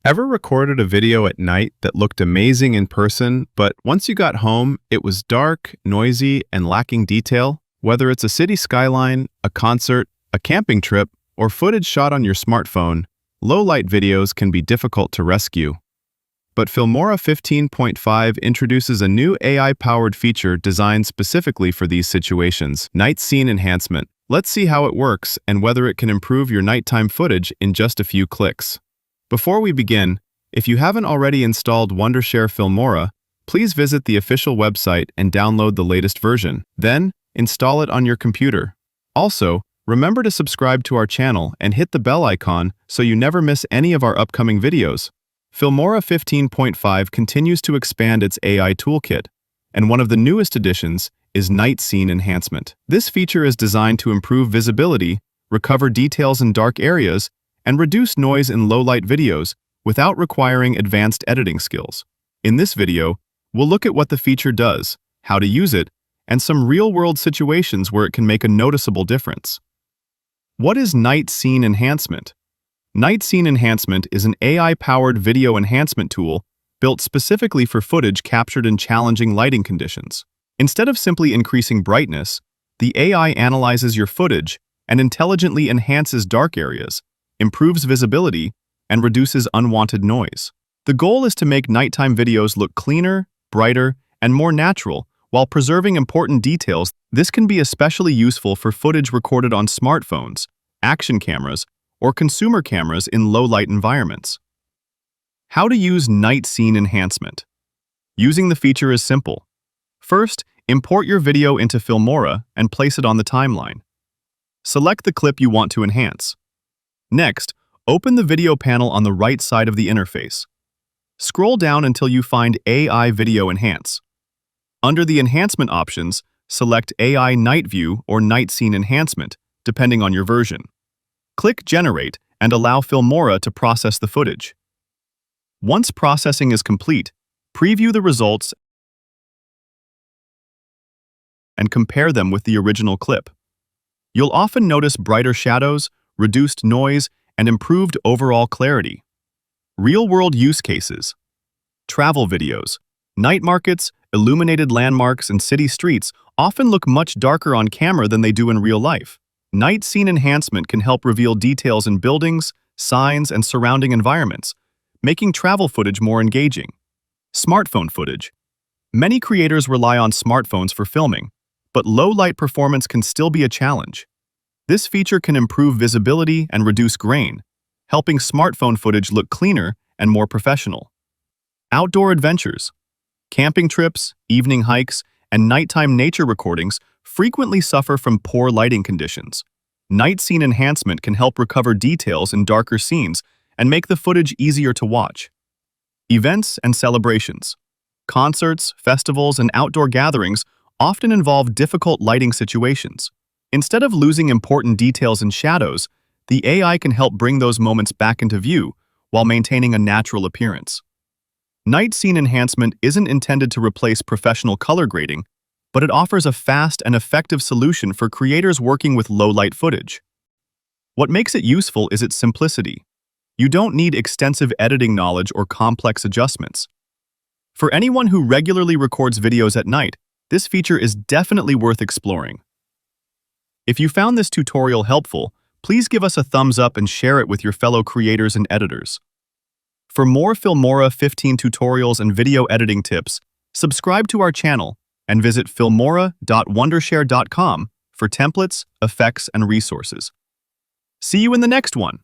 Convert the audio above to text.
Ever recorded a video at night that looked amazing in person, but once you got home, it was dark, noisy, and lacking detail? Whether it's a city skyline, a concert, a camping trip, or footage shot on your smartphone, low-light videos can be difficult to rescue. But Filmora 15.5 introduces a new AI-powered feature designed specifically for these situations, Night Scene Enhancement. Let's see how it works and whether it can improve your nighttime footage in just a few clicks. Before we begin, if you haven't already installed Wondershare Filmora, please visit the official website and download the latest version. Then, install it on your computer. Also, remember to subscribe to our channel and hit the bell icon so you never miss any of our upcoming videos. Filmora 15.5 continues to expand its AI toolkit, and one of the newest additions is Night Scene Enhancement. This feature is designed to improve visibility, recover details in dark areas, and reduce noise in low-light videos without requiring advanced editing skills. In this video, we'll look at what the feature does, how to use it, and some real-world situations where it can make a noticeable difference. What is Night Scene Enhancement? Night Scene Enhancement is an AI-powered video enhancement tool built specifically for footage captured in challenging lighting conditions. Instead of simply increasing brightness, the AI analyzes your footage and intelligently enhances dark areas, improves visibility, and reduces unwanted noise. The goal is to make nighttime videos look cleaner, brighter, and more natural while preserving important details. This can be especially useful for footage recorded on smartphones, action cameras, or consumer cameras in low-light environments. How to use Night Scene Enhancement? Using the feature is simple. First, import your video into Filmora and place it on the timeline. Select the clip you want to enhance. Next, open the video panel on the right side of the interface. Scroll down until you find AI Video Enhance. Under the enhancement options, select AI Night View or Night Scene Enhancement, depending on your version. Click Generate and allow Filmora to process the footage. Once processing is complete, preview the results and compare them with the original clip. You'll often notice brighter shadows, reduced noise, and improved overall clarity. Real-world use cases. Travel videos. Night markets, illuminated landmarks, and city streets often look much darker on camera than they do in real life. Night Scene Enhancement can help reveal details in buildings, signs, and surrounding environments, making travel footage more engaging. Smartphone footage. Many creators rely on smartphones for filming, but low-light performance can still be a challenge. This feature can improve visibility and reduce grain, helping smartphone footage look cleaner and more professional. Outdoor adventures. Camping trips, evening hikes, and nighttime nature recordings frequently suffer from poor lighting conditions. Night Scene Enhancement can help recover details in darker scenes and make the footage easier to watch. Events and celebrations. Concerts, festivals, and outdoor gatherings often involve difficult lighting situations. Instead of losing important details in shadows, the AI can help bring those moments back into view while maintaining a natural appearance. Night Scene Enhancement isn't intended to replace professional color grading, but it offers a fast and effective solution for creators working with low-light footage. What makes it useful is its simplicity. You don't need extensive editing knowledge or complex adjustments. For anyone who regularly records videos at night, this feature is definitely worth exploring. If you found this tutorial helpful, please give us a thumbs up and share it with your fellow creators and editors. For more Filmora 15 tutorials and video editing tips, subscribe to our channel and visit filmora.wondershare.com for templates, effects, and resources. See you in the next one!